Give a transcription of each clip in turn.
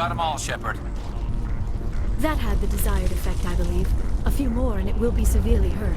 got them all, Shepard. That had the desired effect, I believe. A few more and it will be severely hurt.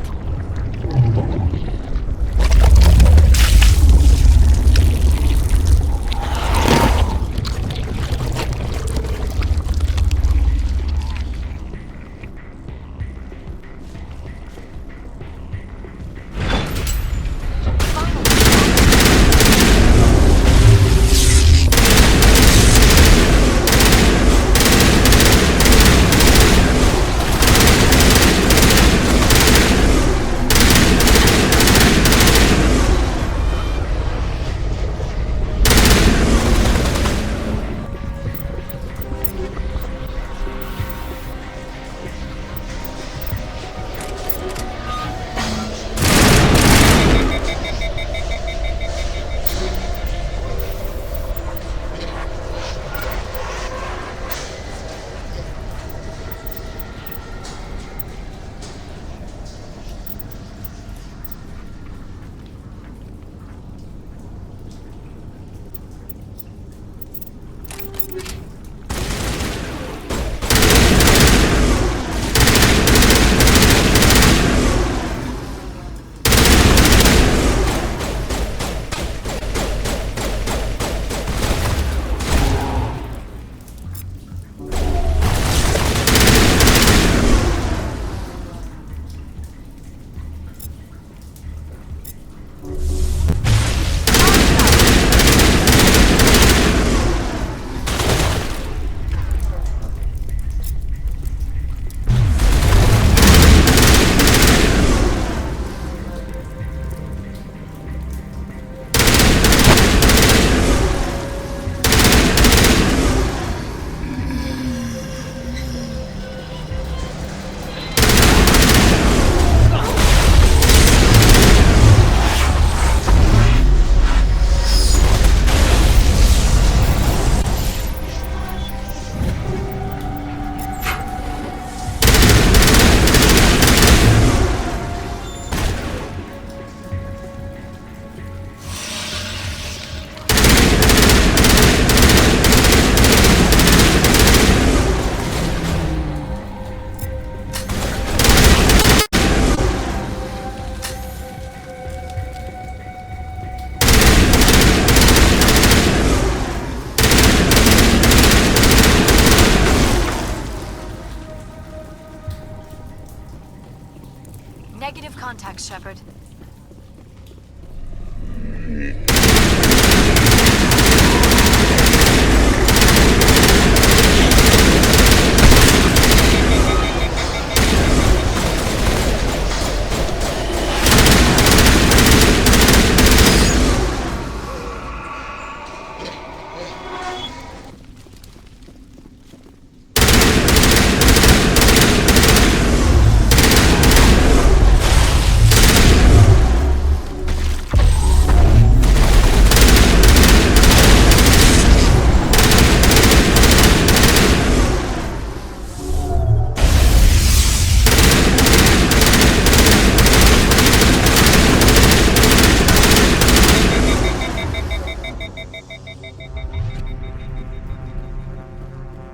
Negative contact, Shepard.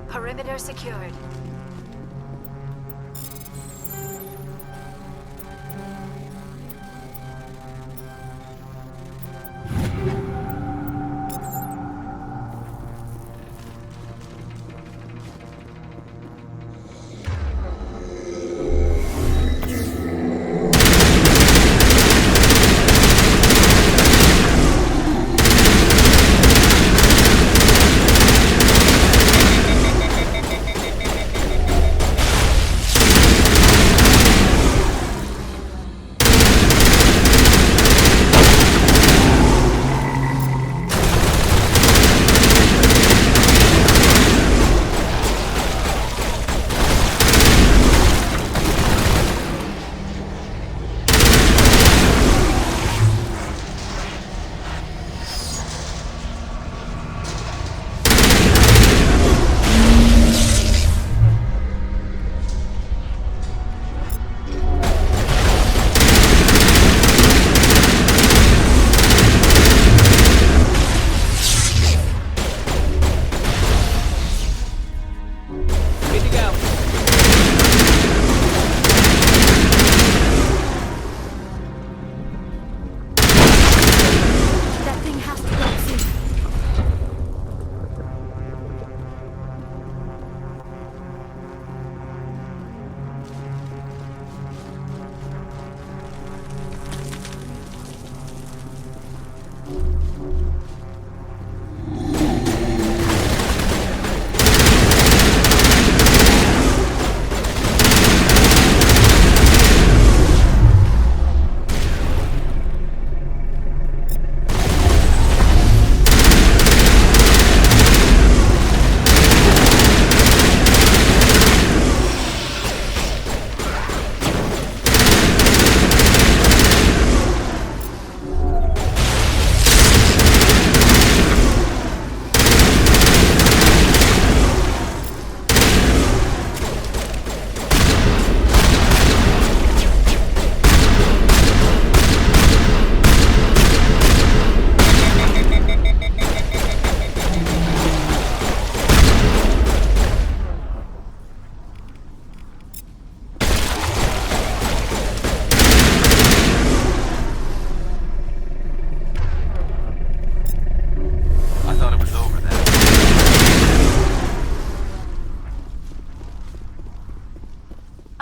Perimeter secured.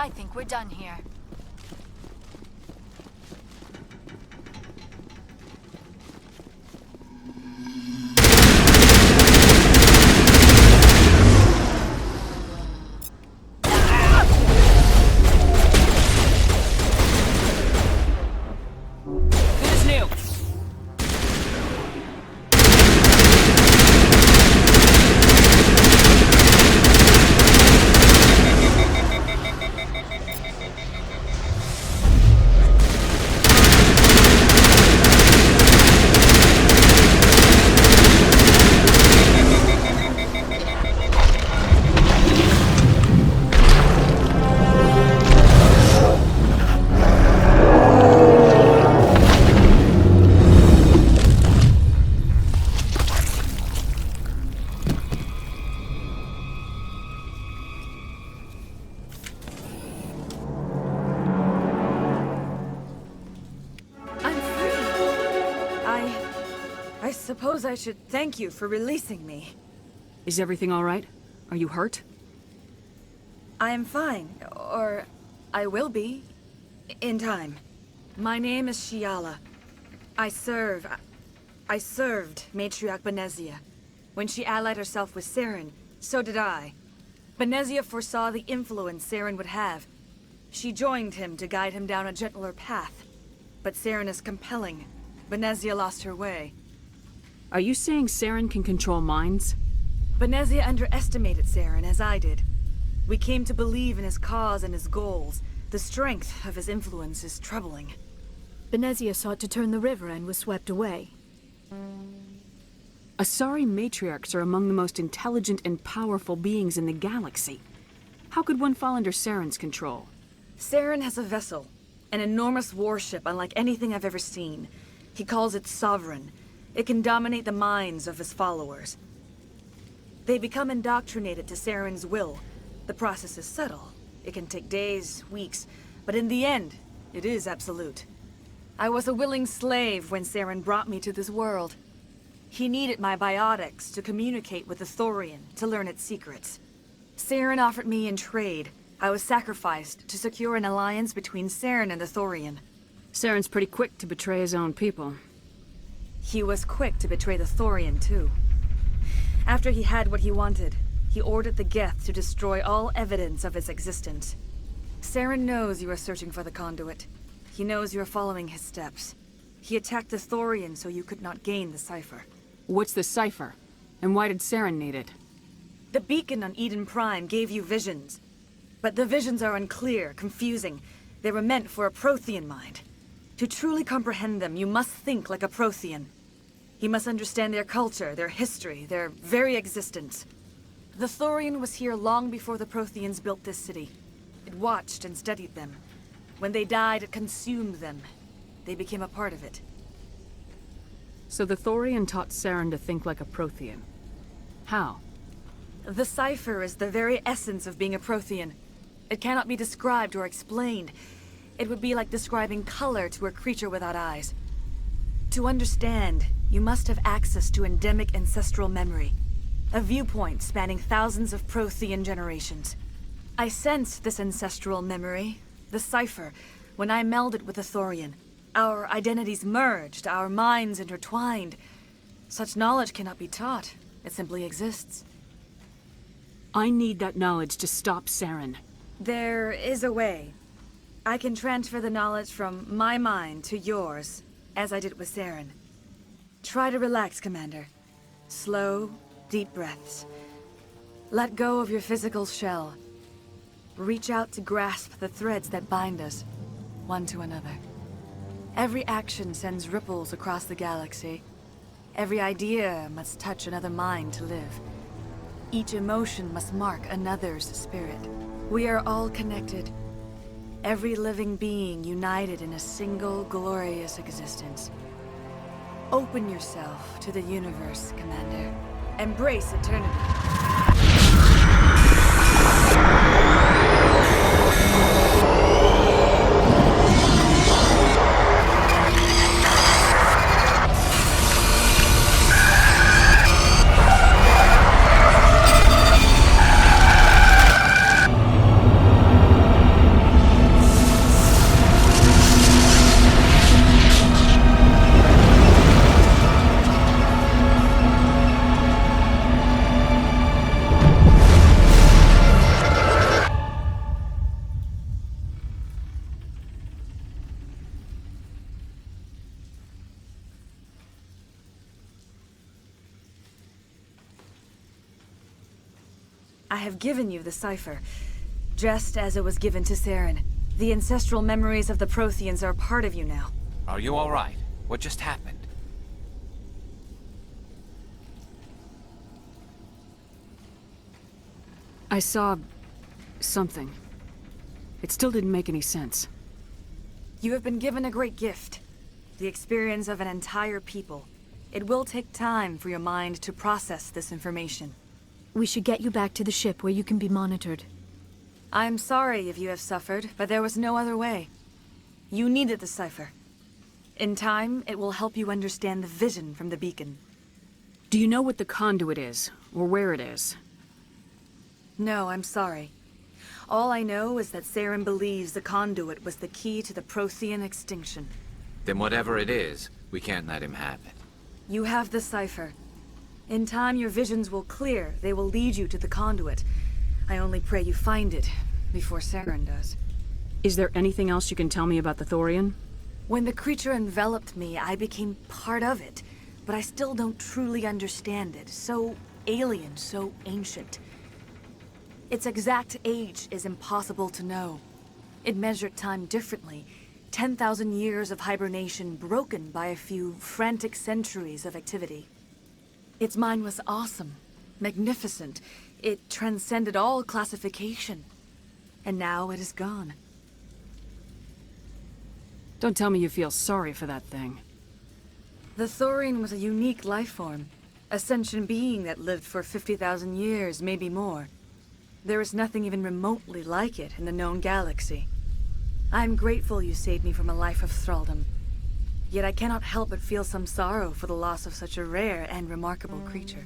I think we're done here. Who's new? I'm free. I suppose I should thank you for releasing me. Is everything all right? Are you hurt? I am fine, or I will be, in time. My name is Shiala. I served Matriarch Benezia. When she allied herself with Saren, so did I. Benezia foresaw the influence Saren would have. She joined him to guide him down a gentler path. But Saren is compelling. Benezia lost her way. Are you saying Saren can control minds? Benezia underestimated Saren, as I did. We came to believe in his cause and his goals. The strength of his influence is troubling. Benezia sought to turn the river and was swept away. Asari matriarchs are among the most intelligent and powerful beings in the galaxy. How could one fall under Saren's control? Saren has a vessel, an enormous warship unlike anything I've ever seen. He calls it Sovereign. It can dominate the minds of his followers. They become indoctrinated to Saren's will. The process is subtle. It can take days, weeks, but in the end, it is absolute. I was a willing slave when Saren brought me to this world. He needed my biotics to communicate with the Thorian, to learn its secrets. Saren offered me in trade. I was sacrificed to secure an alliance between Saren and the Thorian. Saren's pretty quick to betray his own people. He was quick to betray the Thorian, too. After he had what he wanted, he ordered the Geth to destroy all evidence of its existence. Saren knows you are searching for the conduit. He knows you are following his steps. He attacked the Thorian so you could not gain the cipher. What's the cipher? And why did Saren need it? The beacon on Eden Prime gave you visions. But the visions are unclear, confusing. They were meant for a Prothean mind. To truly comprehend them, you must think like a Prothean. You must understand their culture, their history, their very existence. The Thorian was here long before the Protheans built this city. It watched and studied them. When they died, it consumed them. They became a part of it. So the Thorian taught Saren to think like a Prothean. How? The cipher is the very essence of being a Prothean. It cannot be described or explained. It would be like describing color to a creature without eyes. To understand, you must have access to endemic ancestral memory. A viewpoint spanning thousands of Prothean generations. I sensed this ancestral memory, the cipher, when I melded with the Thorian. Our identities merged, our minds intertwined. Such knowledge cannot be taught. It simply exists. I need that knowledge to stop Saren. There is a way. I can transfer the knowledge from my mind to yours, as I did with Saren. Try to relax, Commander. Slow, deep breaths. Let go of your physical shell. Reach out to grasp the threads that bind us, one to another. Every action sends ripples across the galaxy. Every idea must touch another mind to live. Each emotion must mark another's spirit. We are all connected. Every living being united in a single glorious existence. Open yourself to the universe, Commander. Embrace eternity. I have given you the cipher, just as it was given to Saren. The ancestral memories of the Protheans are a part of you now. Are you all right? What just happened? I saw... something. It still didn't make any sense. You have been given a great gift. The experience of an entire people. It will take time for your mind to process this information. We should get you back to the ship where you can be monitored. I'm sorry if you have suffered, but there was no other way. You needed the cipher. In time, it will help you understand the vision from the beacon. Do you know what the conduit is, or where it is? No, I'm sorry. All I know is that Saren believes the conduit was the key to the Prothean extinction. Then whatever it is, we can't let him have it. You have the cipher. In time, your visions will clear. They will lead you to the conduit. I only pray you find it before Saren does. Is there anything else you can tell me about the Thorian? When the creature enveloped me, I became part of it. But I still don't truly understand it. So alien, so ancient. Its exact age is impossible to know. It measured time differently. 10,000 years of hibernation broken by a few frantic centuries of activity. Its mind was awesome, magnificent. It transcended all classification. And now it is gone. Don't tell me you feel sorry for that thing. The Thorian was a unique life form. A sentient being that lived for 50,000 years, maybe more. There is nothing even remotely like it in the known galaxy. I'm grateful you saved me from a life of thraldom. Yet I cannot help but feel some sorrow for the loss of such a rare and remarkable creature.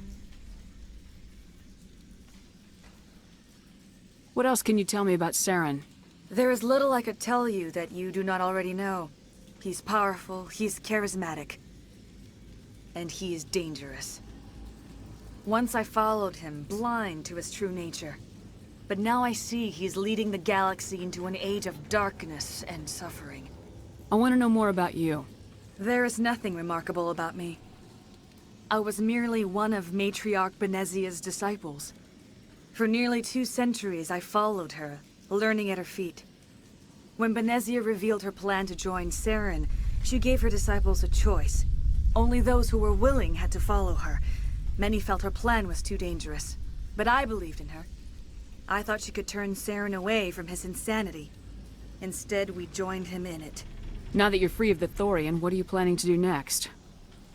What else can you tell me about Saren? There is little I could tell you that you do not already know. He's powerful, he's charismatic. And he is dangerous. Once I followed him, blind to his true nature. But now I see he's leading the galaxy into an age of darkness and suffering. I want to know more about you. There is nothing remarkable about me. I was merely one of Matriarch Benezia's disciples. For nearly 2 centuries I followed her, learning at her feet. When Benezia revealed her plan to join Saren, she gave her disciples a choice. Only those who were willing had to follow her. Many felt her plan was too dangerous, but I believed in her. I thought she could turn Saren away from his insanity. Instead, we joined him in it. Now that you're free of the Thorian, what are you planning to do next?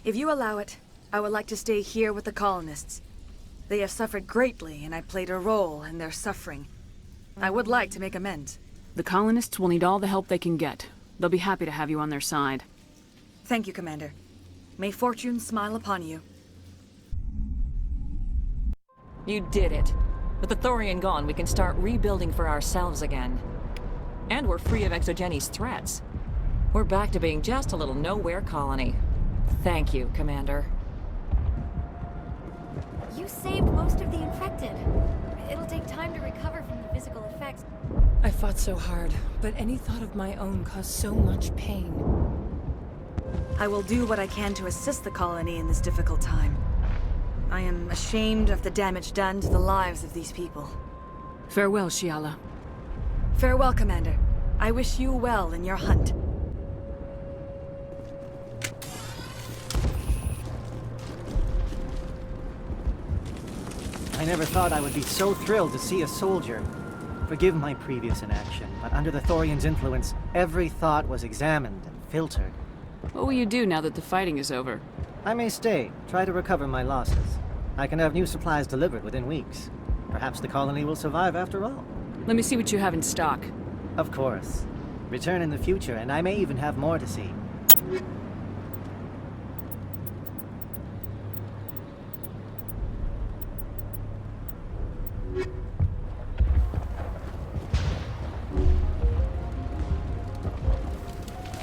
If you allow it, I would like to stay here with the colonists. They have suffered greatly, and I played a role in their suffering. I would like to make amends. The colonists will need all the help they can get. They'll be happy to have you on their side. Thank you, Commander. May fortune smile upon you. You did it. With the Thorian gone, we can start rebuilding for ourselves again. And we're free of Exogeni's threats. We're back to being just a little nowhere colony. Thank you, Commander. You saved most of the infected. It'll take time to recover from the physical effects. I fought so hard, but any thought of my own caused so much pain. I will do what I can to assist the colony in this difficult time. I am ashamed of the damage done to the lives of these people. Farewell, Shiala. Farewell, Commander. I wish you well in your hunt. I never thought I would be so thrilled to see a soldier. Forgive my previous inaction, but under the Thorian's influence, every thought was examined and filtered. What will you do now that the fighting is over? I may stay, try to recover my losses. I can have new supplies delivered within weeks. Perhaps the colony will survive after all. Let me see what you have in stock. Of course. Return in the future, and I may even have more to see.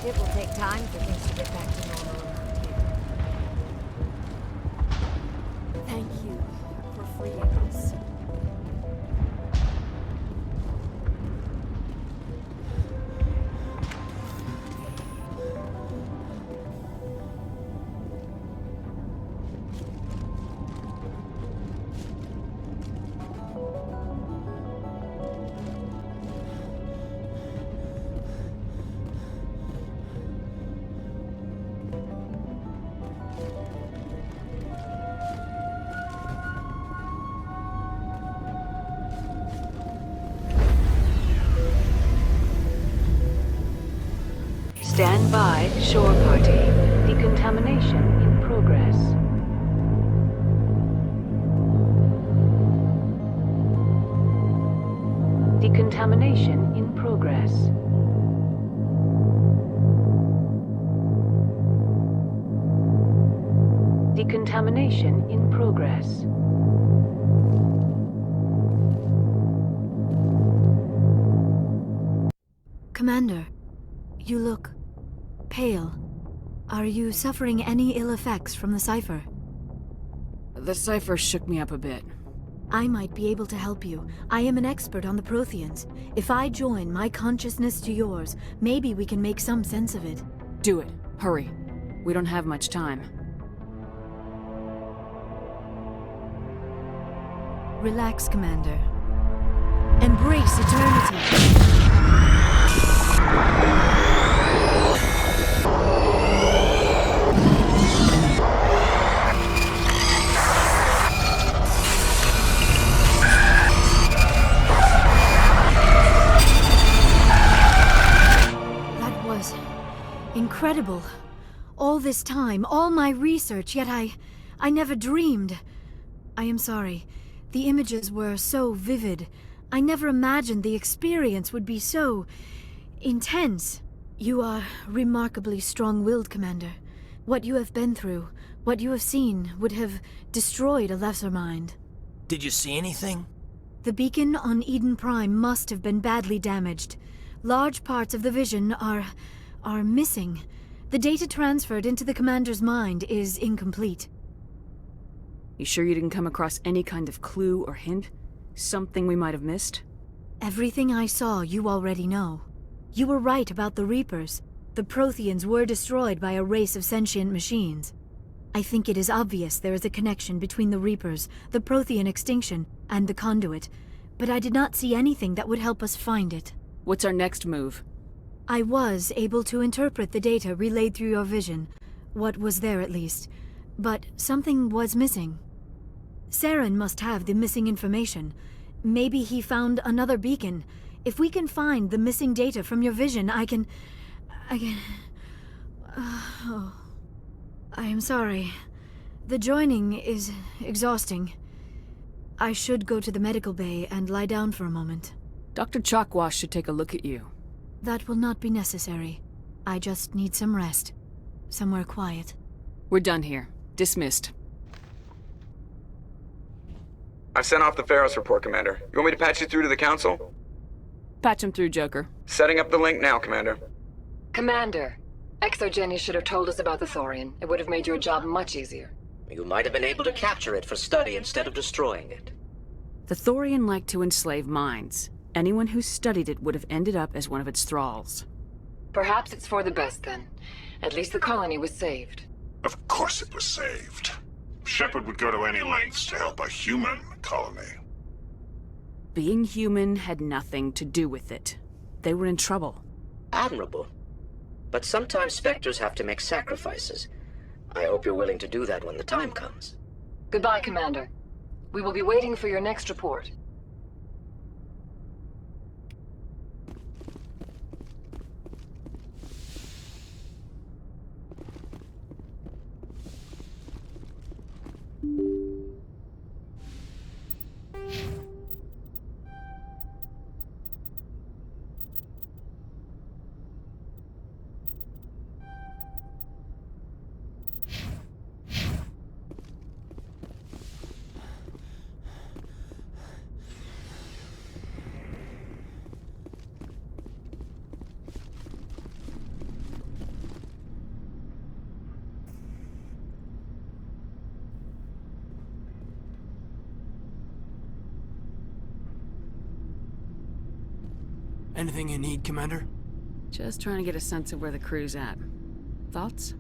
It will take time for things to get back to normal around here. Thank you for freeing us. Stand by, shore party. Decontamination in progress. Decontamination in progress. Decontamination in progress. Commander, you look pale. Are you suffering any ill effects from the cipher? The cipher shook me up a bit. I might be able to help you. I am an expert on the Protheans. If I join my consciousness to yours, maybe we can make some sense of it. Do it. Hurry. We don't have much time. Relax, Commander. Embrace eternity. That was incredible. All this time, all my research, yet I never dreamed. I am sorry. The images were so vivid. I never imagined the experience would be so intense. You are remarkably strong-willed, Commander. What you have been through, what you have seen, would have destroyed a lesser mind. Did you see anything? The beacon on Eden Prime must have been badly damaged. Large parts of the vision are missing. The data transferred into the Commander's mind is incomplete. You sure you didn't come across any kind of clue or hint? Something we might have missed? Everything I saw, you already know. You were right about the Reapers. The Protheans were destroyed by a race of sentient machines. I think it is obvious there is a connection between the Reapers, the Prothean extinction, and the Conduit, but I did not see anything that would help us find it. What's our next move? I was able to interpret the data relayed through your vision. What was there, at least. But something was missing. Saren must have the missing information. Maybe he found another beacon. If we can find the missing data from your vision, I can... I am sorry. The joining is exhausting. I should go to the medical bay and lie down for a moment. Dr. Chalkwash should take a look at you. That will not be necessary. I just need some rest. Somewhere quiet. We're done here. Dismissed. I've sent off the Pharos report, Commander. You want me to patch you through to the Council? Patch him through, Joker. Setting up the link now, Commander. Commander, Exogeny should have told us about the Thorian. It would have made your job much easier. You might have been able to capture it for study instead of destroying it. The Thorian liked to enslave minds. Anyone who studied it would have ended up as one of its thralls. Perhaps it's for the best, then. At least the colony was saved. Of course it was saved. Shepard would go to any lengths to help a human colony. Being human had nothing to do with it. They were in trouble. Admirable. But sometimes Spectres have to make sacrifices. I hope you're willing to do that when the time comes. Goodbye, Commander. We will be waiting for your next report. Anything you need, Commander? Just trying to get a sense of where the crew's at. Thoughts?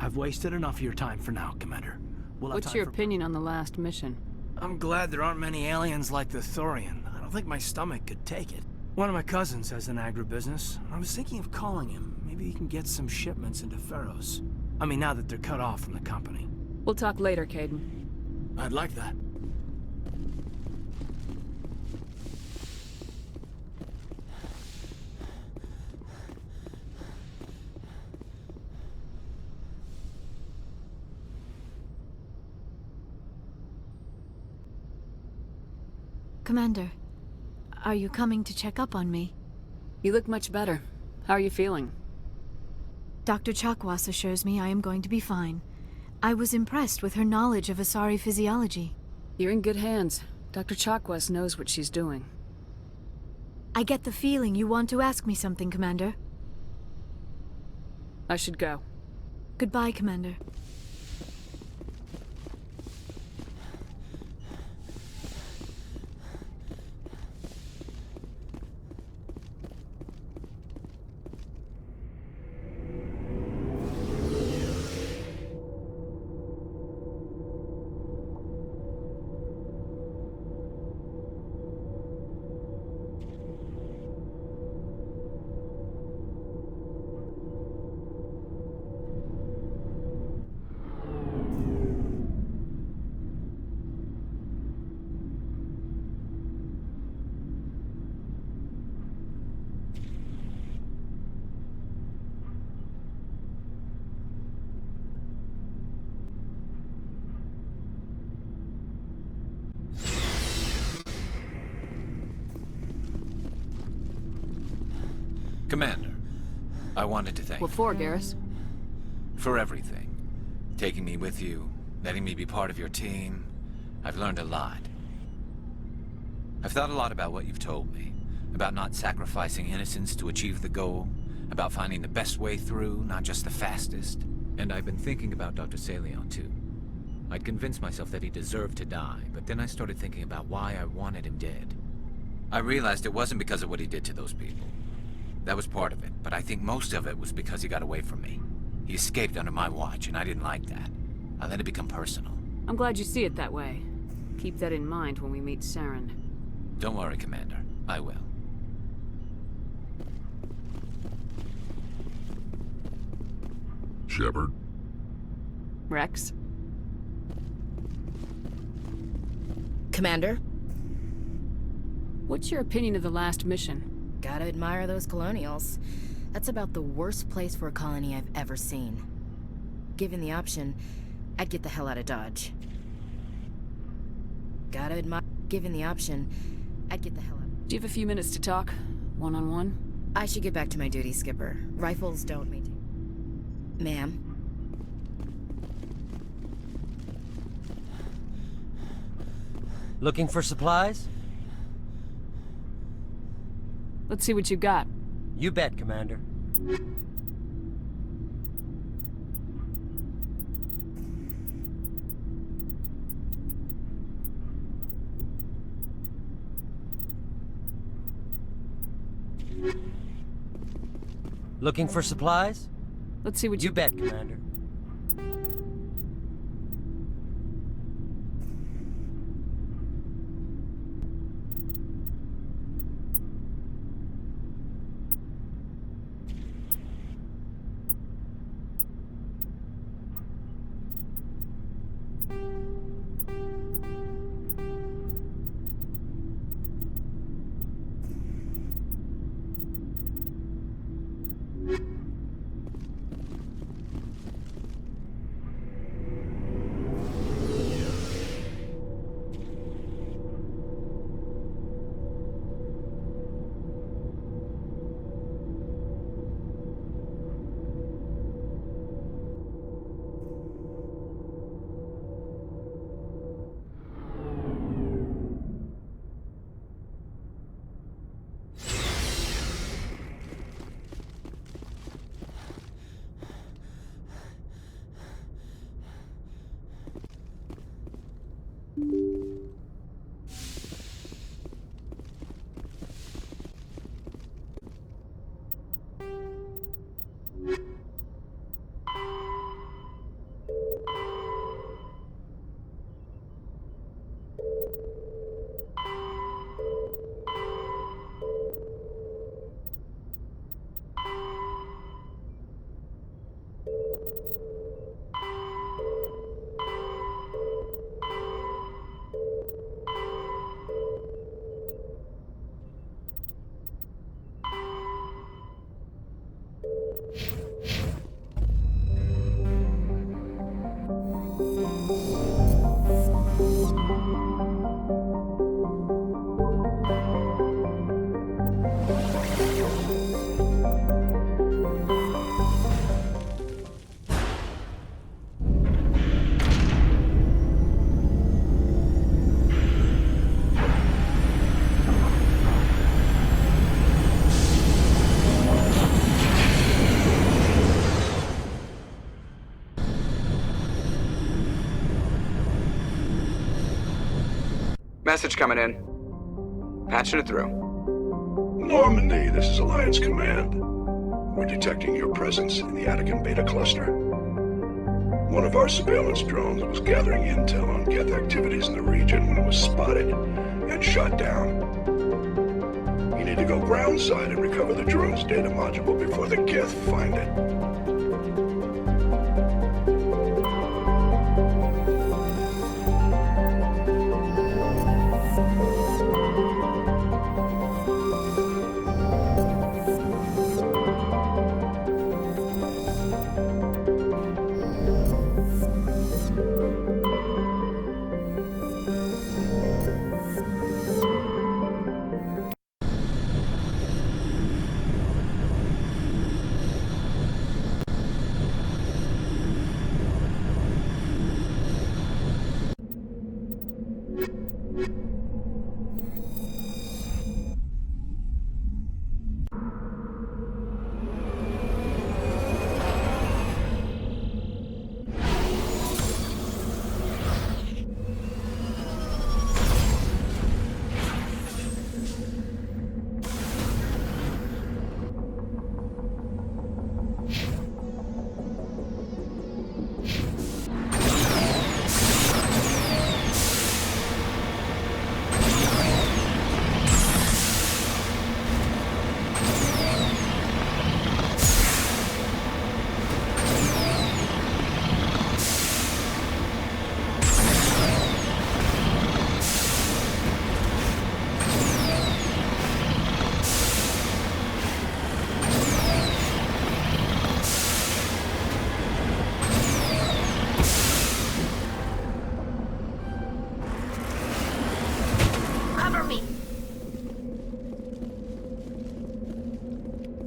I've wasted enough of your time for now, Commander. What's your opinion on the last mission? I'm glad there aren't many aliens like the Thorian. I don't think my stomach could take it. One of my cousins has an agribusiness. I was thinking of calling him. Maybe he can get some shipments into Pharos. I mean, now that they're cut off from the company. We'll talk later, Caden. I'd like that. Commander, are you coming to check up on me? You look much better. How are you feeling? Dr. Chakwas assures me I am going to be fine. I was impressed with her knowledge of Asari physiology. You're in good hands. Dr. Chakwas knows what she's doing. I get the feeling you want to ask me something, Commander. I should go. Goodbye, Commander. Commander, I wanted to thank What for, Garrus? for everything. Taking me with you, letting me be part of your team. I've learned a lot. I've thought a lot about what you've told me. About not sacrificing innocence to achieve the goal. About finding the best way through, not just the fastest. And I've been thinking about Dr. Saleon, too. I'd convinced myself that he deserved to die, but then I started thinking about why I wanted him dead. I realized it wasn't because of what he did to those people. That was part of it, but I think most of it was because he got away from me. He escaped under my watch, and I didn't like that. I let it become personal. I'm glad you see it that way. Keep that in mind when we meet Saren. Don't worry, Commander. I will. Shepard? Rex? Commander? What's your opinion of the last mission? Gotta admire those colonials. That's about the worst place for a colony I've ever seen. Given the option, I'd get the hell out of Dodge. Gotta admire... Given the option, I'd get the hell out. Do you have a few minutes to talk? One-on-one? I should get back to my duty, Skipper. Rifles don't maintain... Ma'am? Looking for supplies? Let's see what you got. You bet, Commander. Looking for supplies? Let's see what you bet, Commander. Message coming in. Patching it through. Normandy, this is Alliance Command. We're detecting your presence in the Attican Beta Cluster. One of our surveillance drones was gathering intel on Geth activities in the region when it was spotted and shot down. You need to go groundside and recover the drone's data module before the Geth find it.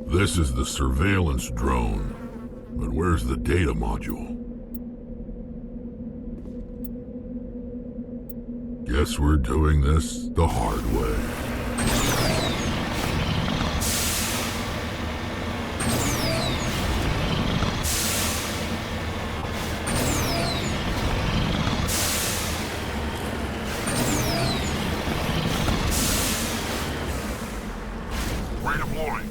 This is the surveillance drone, but where's the data module? Guess we're doing this the hard way. Redeploying.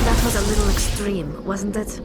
That was a little extreme, wasn't it?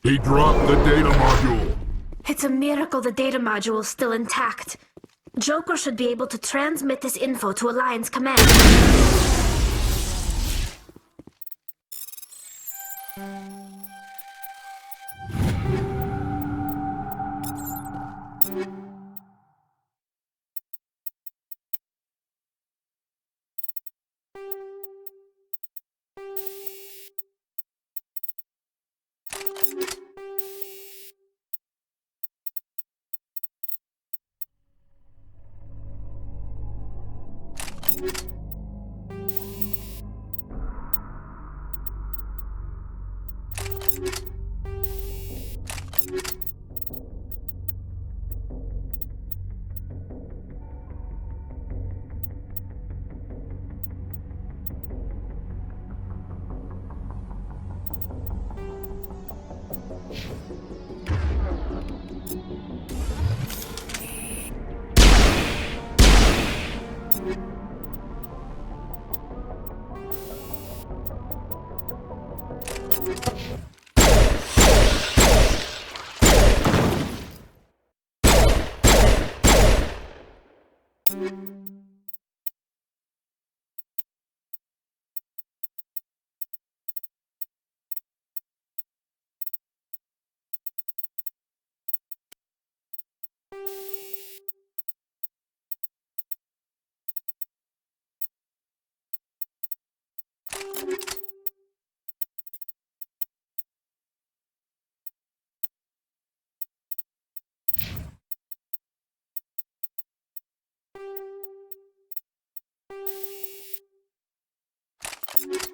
He dropped the data module. It's a miracle the data module is still intact. Joker should be able to transmit this info to Alliance Command. You